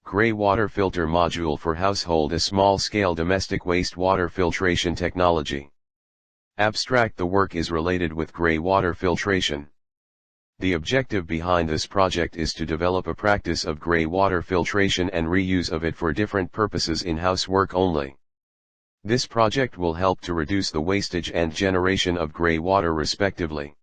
Grey water filter module for household, a small-scale domestic wastewater filtration technology. Abstract: the work is related with grey water filtration. The objective behind this project is to develop a practice of grey water filtration and reuse of it for different purposes in housework only. This project will help to reduce the wastage and generation of grey water respectively.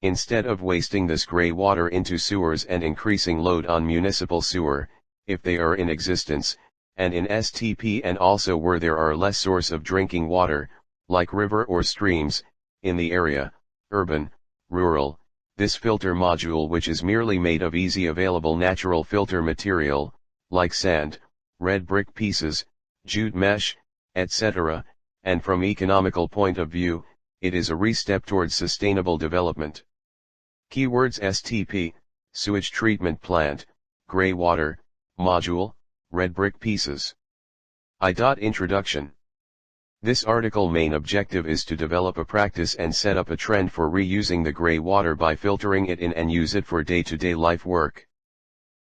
Instead of wasting this grey water into sewers and increasing load on municipal sewer, if they are in existence, and in STP, and also where there are less source of drinking water, like river or streams, in the area, urban, rural, this filter module, which is merely made of easy available natural filter material, like sand, red brick pieces, jute mesh, etc., and from economical point of view, it is a re-step towards sustainable development. Keywords: STP, sewage treatment plant, grey water, module, red brick pieces. Introduction. This article main objective is to develop a practice and set up a trend for reusing the grey water by filtering it in and use it for day-to-day life work.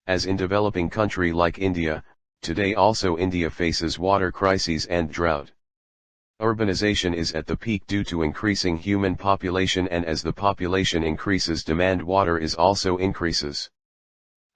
As in developing country like India, today also India faces water crises and drought. Urbanization is at the peak due to increasing human population, and as the population increases, demand water is also increases.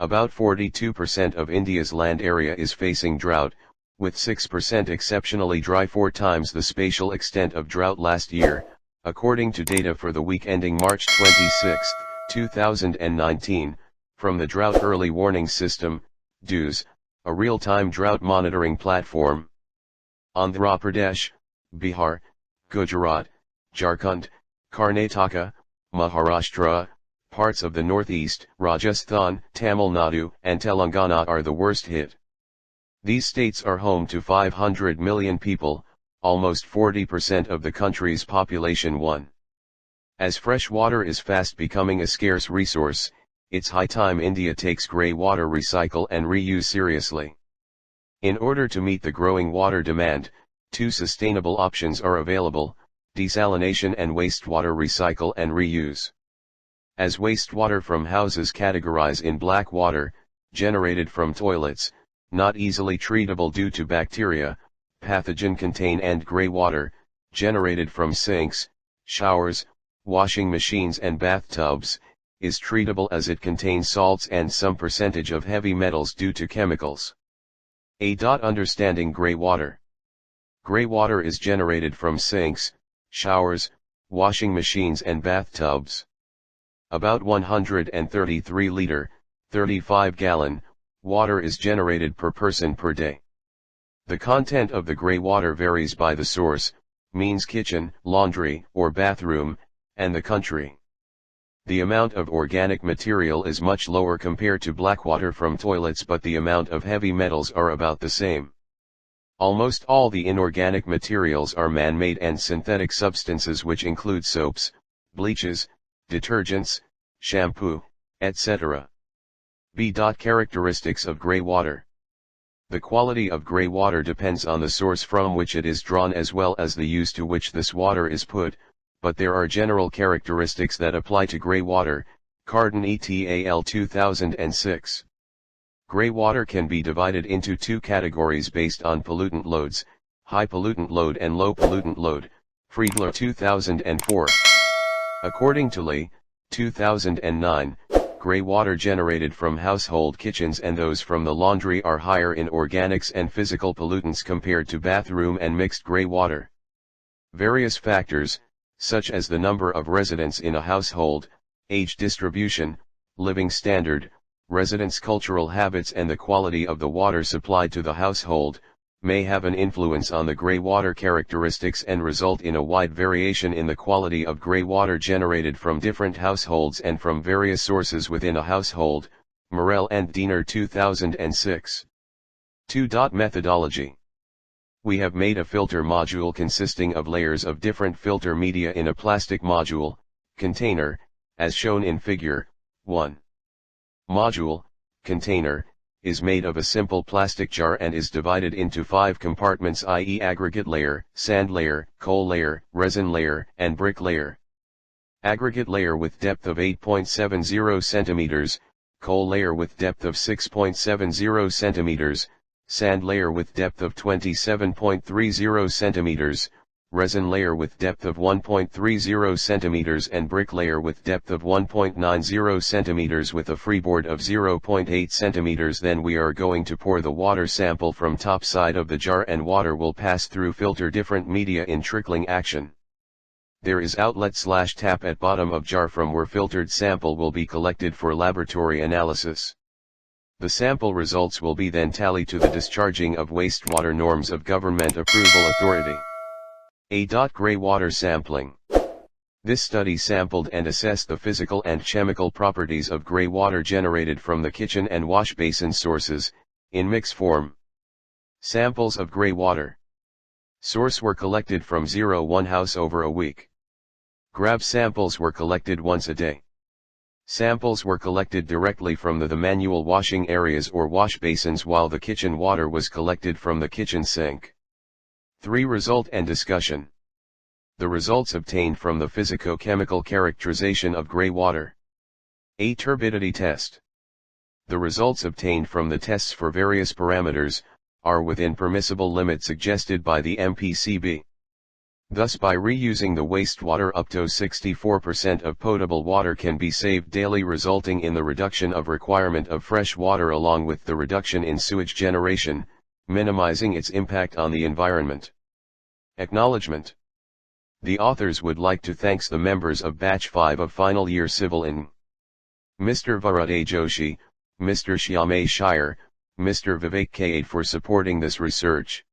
About 42% of India's land area is facing drought, with 6% exceptionally dry, 4 times the spatial extent of drought last year, according to data for the week ending March 26, 2019, from the Drought Early Warning System, DEWS, a real-time drought monitoring platform. Andhra Pradesh, Bihar, Gujarat, Jharkhand, Karnataka, Maharashtra, parts of the northeast, Rajasthan, Tamil Nadu, and Telangana are the worst hit. These states are home to 500 million people, almost 40% of the country's population. As fresh water is fast becoming a scarce resource, it's high time India takes grey water recycle and reuse seriously. In order to meet the growing water demand, 2 sustainable options are available: desalination and wastewater recycle and reuse. As wastewater from houses categorize in black water, generated from toilets, not easily treatable due to bacteria, pathogen contain, and grey water, generated from sinks, showers, washing machines and bathtubs, is treatable as it contains salts and some percentage of heavy metals due to chemicals. Understanding grey water. Grey water is generated from sinks, showers, washing machines and bathtubs. About 133 liter, 35 gallon, water is generated per person per day. The content of the grey water varies by the source, means kitchen, laundry, or bathroom, and the country. The amount of organic material is much lower compared to black water from toilets, but the amount of heavy metals are about the same. Almost all the inorganic materials are man-made and synthetic substances, which include soaps, bleaches, detergents, shampoo, etc. Characteristics of grey water. The quality of grey water depends on the source from which it is drawn as well as the use to which this water is put, but there are general characteristics that apply to grey water. Carden et al. 2006. Grey water can be divided into 2 categories based on pollutant loads: high pollutant load and low pollutant load. Friedler 2004. According to Lee, 2009, grey water generated from household kitchens and those from the laundry are higher in organics and physical pollutants compared to bathroom and mixed grey water. Various factors, such as the number of residents in a household, age distribution, living standard, residents' cultural habits, and the quality of the water supplied to the household, may have an influence on the grey water characteristics and result in a wide variation in the quality of grey water generated from different households and from various sources within a household. Morel and Diener 2006. 2. Methodology. We have made a filter module consisting of layers of different filter media in a plastic module, container, as shown in figure 1. Module, container, is made of a simple plastic jar and is divided into 5 compartments, i.e. aggregate layer, sand layer, coal layer, resin layer, and brick layer. Aggregate layer with depth of 8.70 cm, coal layer with depth of 6.70 cm, sand layer with depth of 27.30 cm, resin layer with depth of 1.30 cm and brick layer with depth of 1.90 cm with a freeboard of 0.8 cm. Then we are going to pour the water sample from top side of the jar and water will pass through filter different media in trickling action. There is outlet/tap at bottom of jar from where filtered sample will be collected for laboratory analysis. The sample results will be then tallied to the discharging of wastewater norms of government approval authority. Grey water sampling. This study sampled and assessed the physical and chemical properties of grey water generated from the kitchen and wash basin sources, in mix form. Samples of grey water. Source were collected from 01 house over a week. Grab samples were collected once a day. Samples were collected directly from the manual washing areas or wash basins while the kitchen water was collected from the kitchen sink. 3. Result and discussion. The results obtained from the physico-chemical characterization of grey water. A turbidity test. The results obtained from the tests for various parameters are within permissible limits suggested by the MPCB. Thus, by reusing the wastewater, up to 64% of potable water can be saved daily, resulting in the reduction of requirement of fresh water along with the reduction in sewage generation, minimizing its impact on the environment. Acknowledgement. The authors would like to thank the members of Batch 5 of Final Year Civil Eng. Mr. Varad A. Joshi, Mr. Shyam A. Shire, Mr. Vivek K. for supporting this research.